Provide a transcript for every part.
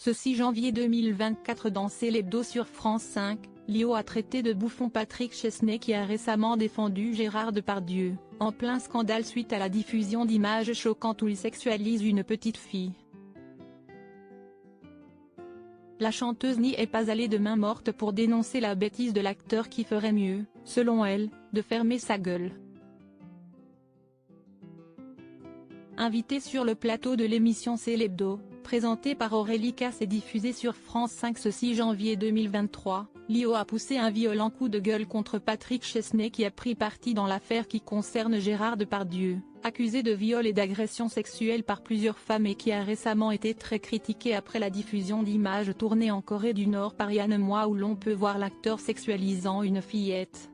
Ce 6 janvier 2024 dans Célébdo sur France 5, Léo a traité de bouffon Patrick Chesney qui a récemment défendu Gérard Depardieu, en plein scandale suite à la diffusion d'images choquantes où il sexualise une petite fille. La chanteuse n'y est pas allée de main morte pour dénoncer la bêtise de l'acteur qui ferait mieux, selon elle, de fermer sa gueule. Invitée sur le plateau de l'émission Célébdo, présentée par Aurélie Casse et diffusée sur France 5 ce 6 janvier 2023, Léo a poussé un violent coup de gueule contre Patrick Chesney qui a pris parti dans l'affaire qui concerne Gérard Depardieu, accusé de viol et d'agression sexuelle par plusieurs femmes et qui a récemment été très critiqué après la diffusion d'images tournées en Corée du Nord par Yann Moix où l'on peut voir l'acteur sexualisant une fillette.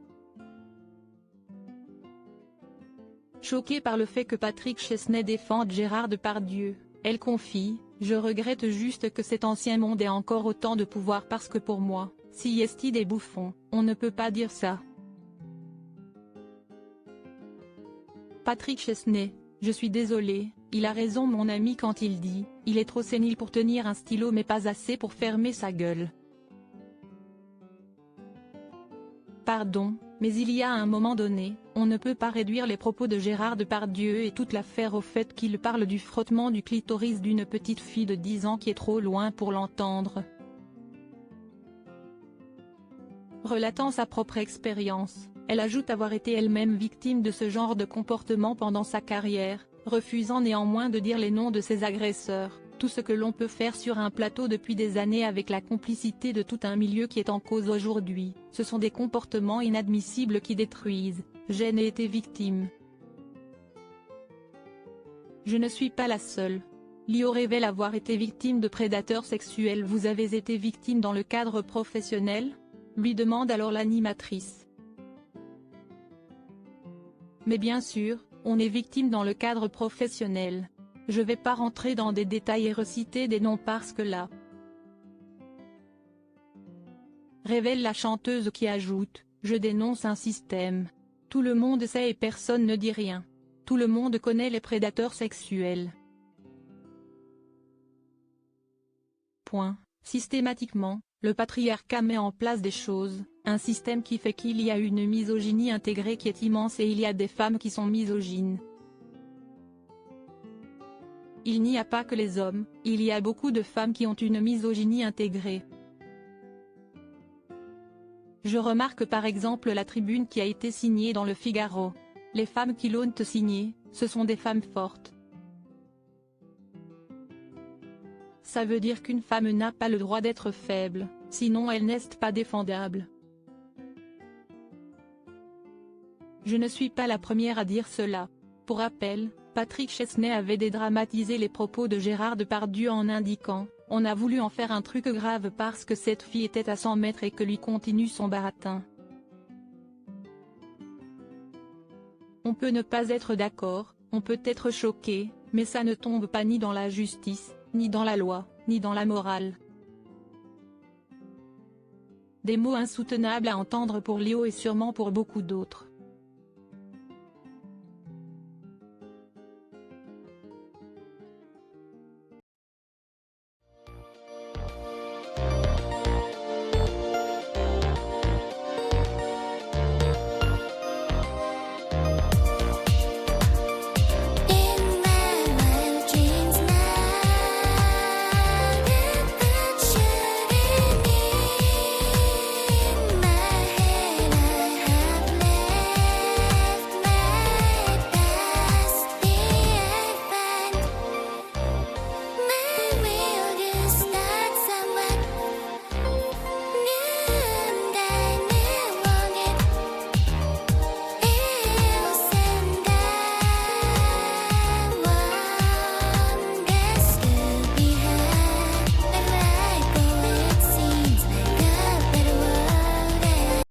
Choquée par le fait que Patrick Chesney défende Gérard Depardieu, elle confie « Je regrette juste que cet ancien monde ait encore autant de pouvoir parce que pour moi, si est des bouffons, on ne peut pas dire ça. » Patrick Chesney, je suis désolé, il a raison mon ami quand il dit « Il est trop sénile pour tenir un stylo mais pas assez pour fermer sa gueule. » Pardon, mais il y a un moment donné, on ne peut pas réduire les propos de Gérard Depardieu et toute l'affaire au fait qu'il parle du frottement du clitoris d'une petite fille de 10 ans qui est trop loin pour l'entendre. Relatant sa propre expérience, elle ajoute avoir été elle-même victime de ce genre de comportement pendant sa carrière, refusant néanmoins de dire les noms de ses agresseurs. Tout ce que l'on peut faire sur un plateau depuis des années avec la complicité de tout un milieu qui est en cause aujourd'hui, ce sont des comportements inadmissibles qui détruisent. J'ai été victime. Je ne suis pas la seule. Léo révèle avoir été victime de prédateurs sexuels. Vous avez été victime dans le cadre professionnel ? Lui demande alors l'animatrice. Mais bien sûr, on est victime dans le cadre professionnel. Je vais pas rentrer dans des détails et reciter des noms parce que là. Révèle la chanteuse qui ajoute, je dénonce un système. Tout le monde sait et personne ne dit rien. Tout le monde connaît les prédateurs sexuels. Point. Systématiquement, le patriarcat met en place des choses, un système qui fait qu'il y a une misogynie intégrée qui est immense et il y a des femmes qui sont misogynes. Il n'y a pas que les hommes, il y a beaucoup de femmes qui ont une misogynie intégrée. Je remarque par exemple la tribune qui a été signée dans le Figaro. Les femmes qui l'ont signée, ce sont des femmes fortes. Ça veut dire qu'une femme n'a pas le droit d'être faible, sinon elle n'est pas défendable. Je ne suis pas la première à dire cela. Pour rappel, Patrick Chesney avait dédramatisé les propos de Gérard Depardieu en indiquant « On a voulu en faire un truc grave parce que cette fille était à 100 mètres et que lui continue son baratin. » On peut ne pas être d'accord, on peut être choqué, mais ça ne tombe pas ni dans la justice, ni dans la loi, ni dans la morale. Des mots insoutenables à entendre pour Léo et sûrement pour beaucoup d'autres.